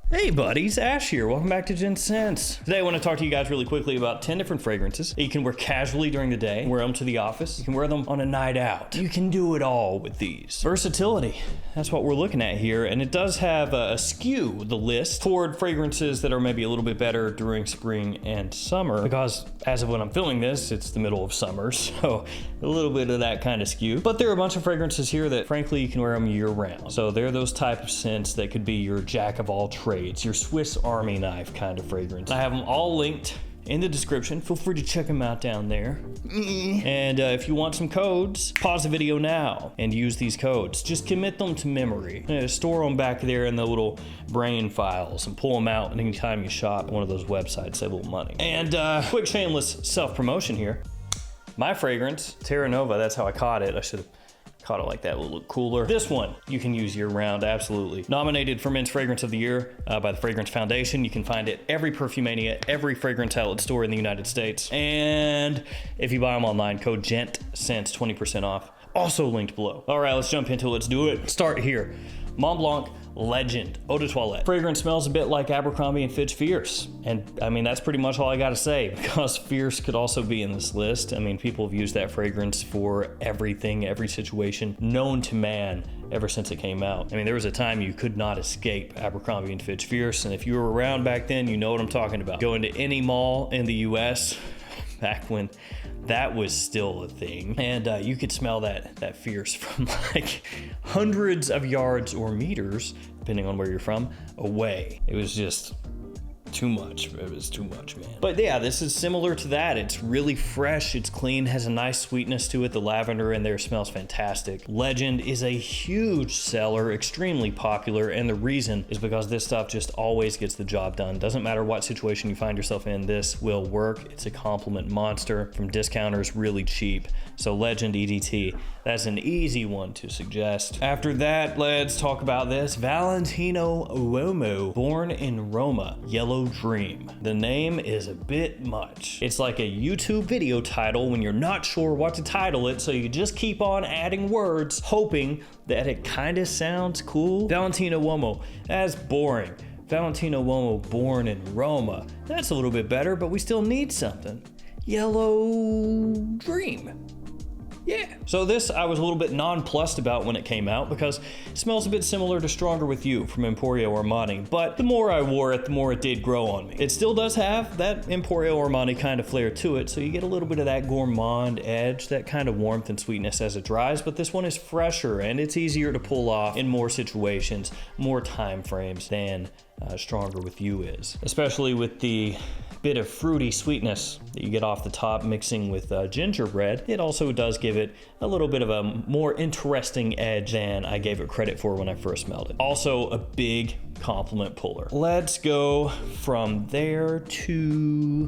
Hey buddies, Ash here. Welcome back to Gents. Today I want to talk to you guys really quickly about 10 different fragrances that you can wear casually during the day, wear them to the office, you can wear them on a night out. You can do it all with these. Versatility, that's what we're looking at here, and it does have a skew, the list, toward fragrances that are maybe a little bit better during spring and summer, because as of when I'm filming this, it's the middle of summer, so a little bit of that kind of skew. But there are a bunch of fragrances here that frankly you can wear them year round. So they're those type of scents that could be your jack of all trades. Your Swiss Army knife kind of fragrance. I have them all linked in the description. Feel free to check them out down there. And if you want some codes, pause the video now and use these codes. Just commit them to memory. Store them back there in the little brain files and pull them out anytime you shop at one of those websites, save a little money. And quick shameless self-promotion here. My fragrance, Terra Nova, that's how I caught it. I should have caught it like that, will look cooler. This one you can use year round, absolutely. Nominated for Men's Fragrance of the Year by the Fragrance Foundation. You can find it every Perfumania, every fragrance outlet store in the United States. And if you buy them online, code GENT, 20% off. Also linked below. All right, let's jump into it. Let's do it. Start here. Mont Blanc Legend Eau de Toilette. Fragrance smells a bit like Abercrombie & Fitch Fierce. And I mean, that's pretty much all I gotta say, because Fierce could also be in this list. I mean, people have used that fragrance for everything, every situation known to man ever since it came out. I mean, there was a time you could not escape Abercrombie & Fitch Fierce. And if you were around back then, you know what I'm talking about. Go into any mall in the US, back when that was still a thing, and you could smell that Fierce from like hundreds of yards or meters, depending on where you're from, away. It was just too much. It was too much, man. But yeah, this is similar to that. It's really fresh, it's clean, has a nice sweetness to it. The lavender in there smells fantastic. Legend is a huge seller, extremely popular, and the reason is because this stuff just always gets the job done. Doesn't matter what situation you find yourself in, this will work. It's a compliment monster from discounters, really cheap. So Legend EDT, that's an easy one to suggest. After that, let's talk about this. Valentino Uomo, Born in Roma, Yellow Dream. The name is a bit much. It's like a YouTube video title when you're not sure what to title it, so you just keep on adding words, hoping that it kind of sounds cool. Valentino Uomo, that's boring. Valentino Uomo, Born in Roma, that's a little bit better, but we still need something. Yellow Dream. Yeah. So this I was a little bit nonplussed about when it came out because it smells a bit similar to Stronger With You from Emporio Armani, but the more I wore it, the more it did grow on me. It still does have that Emporio Armani kind of flair to it, so you get a little bit of that gourmand edge, that kind of warmth and sweetness as it dries, but this one is fresher and it's easier to pull off in more situations, more time frames than Stronger With You is, especially with the bit of fruity sweetness that you get off the top mixing with gingerbread. It also does give it a little bit of a more interesting edge than I gave it credit for when I first smelled it. Also a big compliment puller. Let's go from there to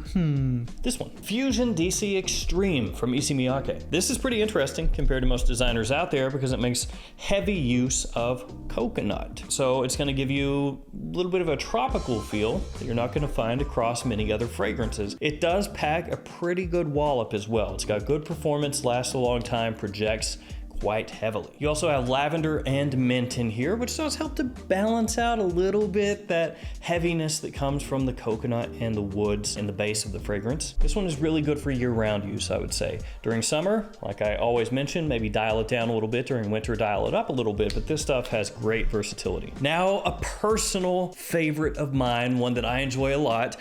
this one. Fusion DC Extreme from MIYAKE. This is pretty interesting compared to most designers out there because it makes heavy use of coconut. So it's going to give you a little bit of a tropical feel that you're not going to find across many other fragrances. It does pack a pretty good wallop as well. It's got good performance, lasts a long time, projects quite heavily. You also have lavender and mint in here, which does help to balance out a little bit that heaviness that comes from the coconut and the woods in the base of the fragrance. This one is really good for year-round use, I would say. During summer, like I always mention, maybe dial it down a little bit. During winter, dial it up a little bit, but this stuff has great versatility. Now, a personal favorite of mine, one that I enjoy a lot,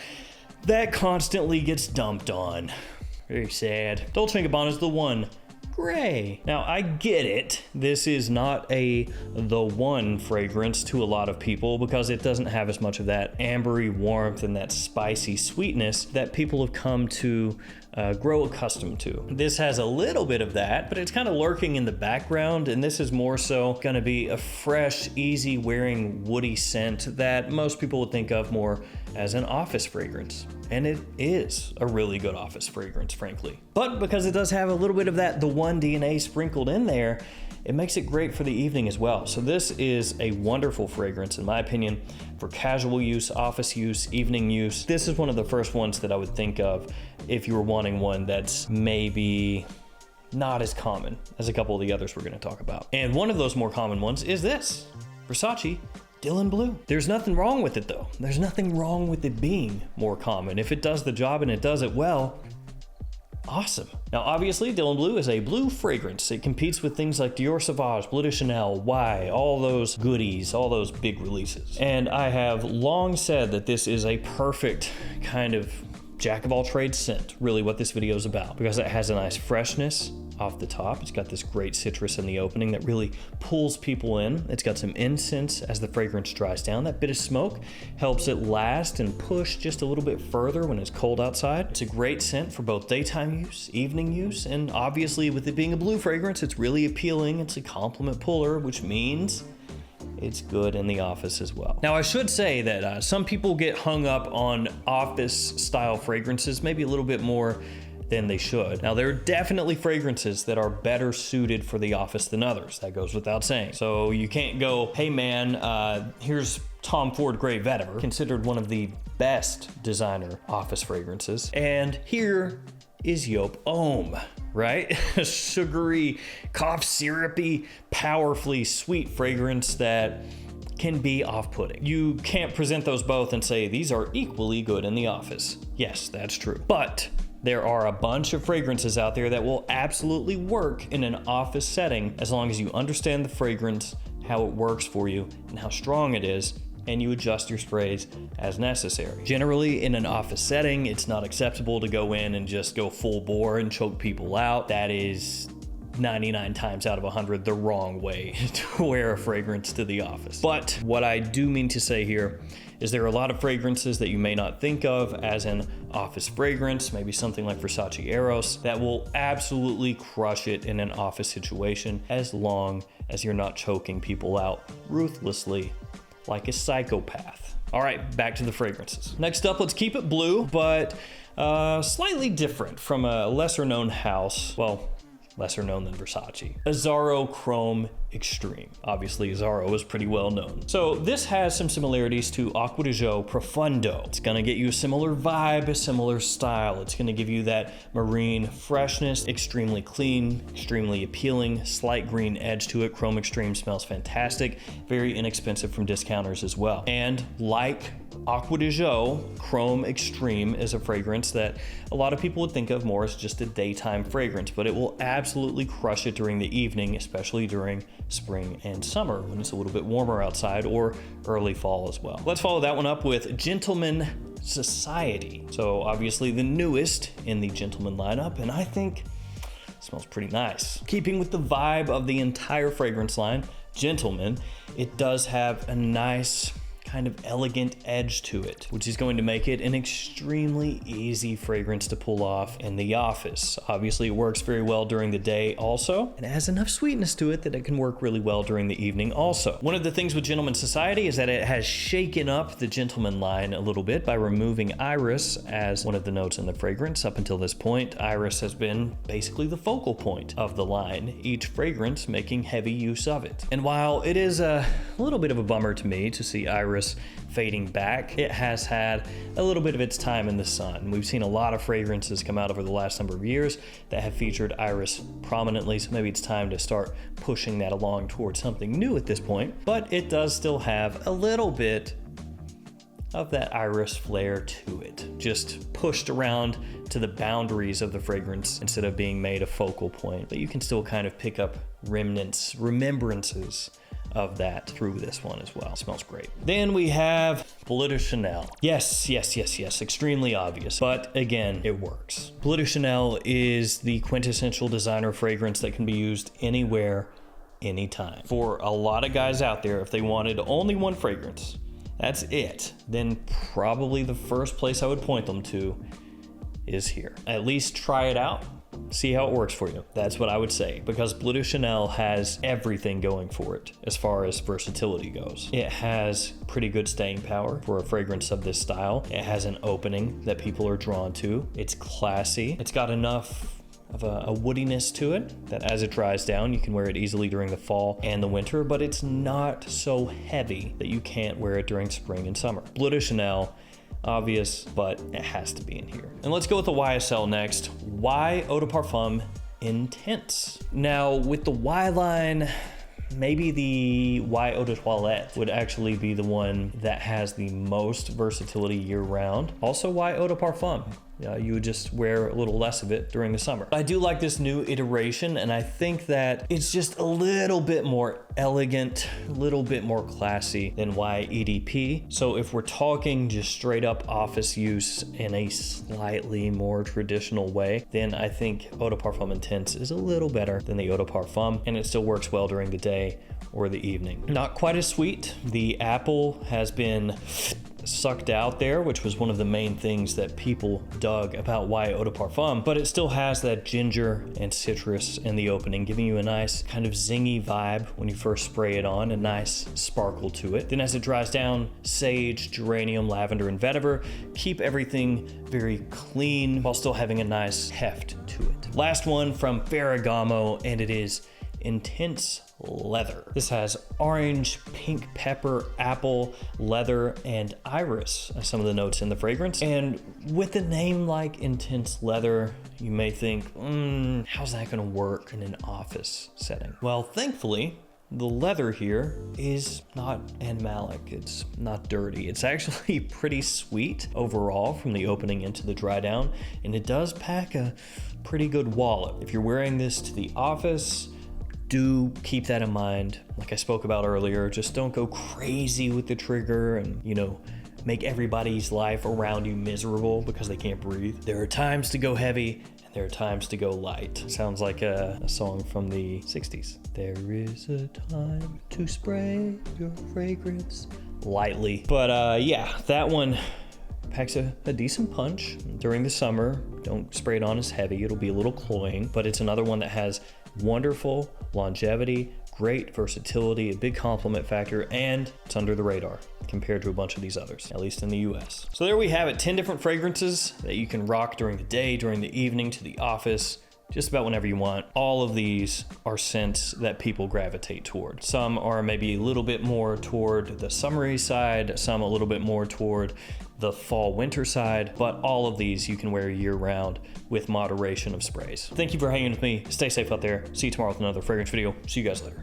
that constantly gets dumped on. Very sad. Dolce & Gabbana is the one. Gray. Now I get it, this is not the one fragrance to a lot of people because it doesn't have as much of that ambery warmth and that spicy sweetness that people have come to grow accustomed to. This has a little bit of that, but it's kind of lurking in the background, and this is more so gonna be a fresh, easy wearing woody scent that most people would think of more as an office fragrance. And it is a really good office fragrance, frankly. But because it does have a little bit of that The One DNA sprinkled in there, it makes it great for the evening as well. So this is a wonderful fragrance, in my opinion, for casual use, office use, evening use. This is one of the first ones that I would think of if you were wanting one that's maybe not as common as a couple of the others we're gonna talk about. And one of those more common ones is this, Versace Dylan Blue. There's nothing wrong with it though. There's nothing wrong with it being more common. If it does the job and it does it well, awesome. Now, obviously, Dylan Blue is a blue fragrance. It competes with things like Dior Sauvage, Bleu de Chanel, Y, all those goodies, all those big releases. And I have long said that this is a perfect kind of jack of all trades scent, really what this video is about, because it has a nice freshness off the top. It's got this great citrus in the opening that really pulls people in. It's got some incense as the fragrance dries down. That bit of smoke helps it last and push just a little bit further when it's cold outside. It's a great scent for both daytime use, evening use, and obviously with it being a blue fragrance, it's really appealing. It's a compliment puller, which means it's good in the office as well. Now, I should say that some people get hung up on office style fragrances, maybe a little bit more than they should. Now, there are definitely fragrances that are better suited for the office than others. That goes without saying. So you can't go, hey man, here's Tom Ford Grey Vetiver, considered one of the best designer office fragrances. And here is Yop Homme, right? A sugary, cough syrupy, powerfully sweet fragrance that can be off-putting. You can't present those both and say these are equally good in the office. Yes, that's true. But there are a bunch of fragrances out there that will absolutely work in an office setting as long as you understand the fragrance, how it works for you, and how strong it is, and you adjust your sprays as necessary. Generally, in an office setting, it's not acceptable to go in and just go full bore and choke people out. That is 99 times out of 100 the wrong way to wear a fragrance to the office. But what I do mean to say here is there are a lot of fragrances that you may not think of as an office fragrance, maybe something like Versace Eros, that will absolutely crush it in an office situation as long as you're not choking people out ruthlessly like a psychopath. All right, back to the fragrances. Next up, let's keep it blue, but slightly different from a lesser known house. Well, lesser known than Versace. AZZARO Chrome Extreme. Obviously, AZZARO is pretty well known. So this has some similarities to Acqua di Gio Profondo. It's gonna get you a similar vibe, a similar style. It's gonna give you that marine freshness, extremely clean, extremely appealing, slight green edge to it. Chrome Extreme smells fantastic, very inexpensive from discounters as well. And like Acqua di Gio, Chrome Extreme is a fragrance that a lot of people would think of more as just a daytime fragrance, but it will absolutely crush it during the evening, especially during spring and summer when it's a little bit warmer outside, or early fall as well. Let's follow that one up with Gentleman Society. So obviously the newest in the Gentleman lineup, and I think it smells pretty nice. Keeping with the vibe of the entire fragrance line, Gentleman, it does have a nice kind of elegant edge to it, which is going to make it an extremely easy fragrance to pull off in the office. Obviously, it works very well during the day also, and it has enough sweetness to it that it can work really well during the evening also. One of the things with Gentleman Society is that it has shaken up the Gentleman line a little bit by removing iris as one of the notes in the fragrance. Up until this point, iris has been basically the focal point of the line, each fragrance making heavy use of it. And while it is a little bit of a bummer to me to see iris fading back, it has had a little bit of its time in the sun. We've seen a lot of fragrances come out over the last number of years that have featured iris prominently, so maybe it's time to start pushing that along towards something new at this point. But it does still have a little bit of that iris flair to it, just pushed around to the boundaries of the fragrance instead of being made a focal point. But you can still kind of pick up remembrances of that through this one as well. It smells great. Then we have Bleu de Chanel. Yes, extremely obvious, but again, it works. Bleu de Chanel is the quintessential designer fragrance that can be used anywhere, anytime. For a lot of guys out there, if they wanted only one fragrance, that's it, then probably the first place I would point them to is here. At least try it out. See how it works for you. That's what I would say, because Bleu de Chanel has everything going for it as far as versatility goes. It has pretty good staying power for a fragrance of this style. It has an opening that people are drawn to. It's classy. It's got enough of a woodiness to it that as it dries down, you can wear it easily during the fall and the winter, but it's not so heavy that you can't wear it during spring and summer. Bleu de Chanel, obvious, but it has to be in here. And let's go with the YSL next. Y Eau de Parfum Intense. Now with the Y line, maybe the Y Eau de Toilette would actually be the one that has the most versatility year round. Also Y Eau de Parfum. You would just wear a little less of it during the summer. I do like this new iteration, and I think that it's just a little bit more elegant, a little bit more classy than YEDP. So if we're talking just straight up office use in a slightly more traditional way, then I think Eau de Parfum Intense is a little better than the Eau de Parfum, and it still works well during the day or the evening. Not quite as sweet. The apple has been sucked out there, which was one of the main things that people dug about Y Eau de Parfum, but it still has that ginger and citrus in the opening, giving you a nice kind of zingy vibe when you first spray it on, a nice sparkle to it. Then as it dries down, sage, geranium, lavender, and vetiver keep everything very clean while still having a nice heft to it. Last one from Ferragamo, and it is Intense Leather. This has orange, pink pepper, apple, leather, and iris as some of the notes in the fragrance. And with a name like Intense Leather, you may think, how's that gonna work in an office setting? Well, thankfully, the leather here is not animalic, it's not dirty. It's actually pretty sweet overall from the opening into the dry down, and it does pack a pretty good wallop. If you're wearing this to the office, do keep that in mind. Like I spoke about earlier, just don't go crazy with the trigger and, make everybody's life around you miserable because they can't breathe. There are times to go heavy and there are times to go light. Sounds like a song from the 60s. There is a time to spray your fragrance lightly. But yeah, that one packs a decent punch during the summer. Don't spray it on as heavy, it'll be a little cloying, but it's another one that has wonderful longevity, great versatility, a big compliment factor, and it's under the radar compared to a bunch of these others, at least in the US. So there we have it, 10 different fragrances that you can rock during the day, during the evening, to the office, just about whenever you want. All of these are scents that people gravitate toward. Some are maybe a little bit more toward the summery side, some a little bit more toward the fall winter side, but all of these you can wear year round with moderation of sprays. Thank you for hanging with me. Stay safe out there. See you tomorrow with another fragrance video. See you guys later.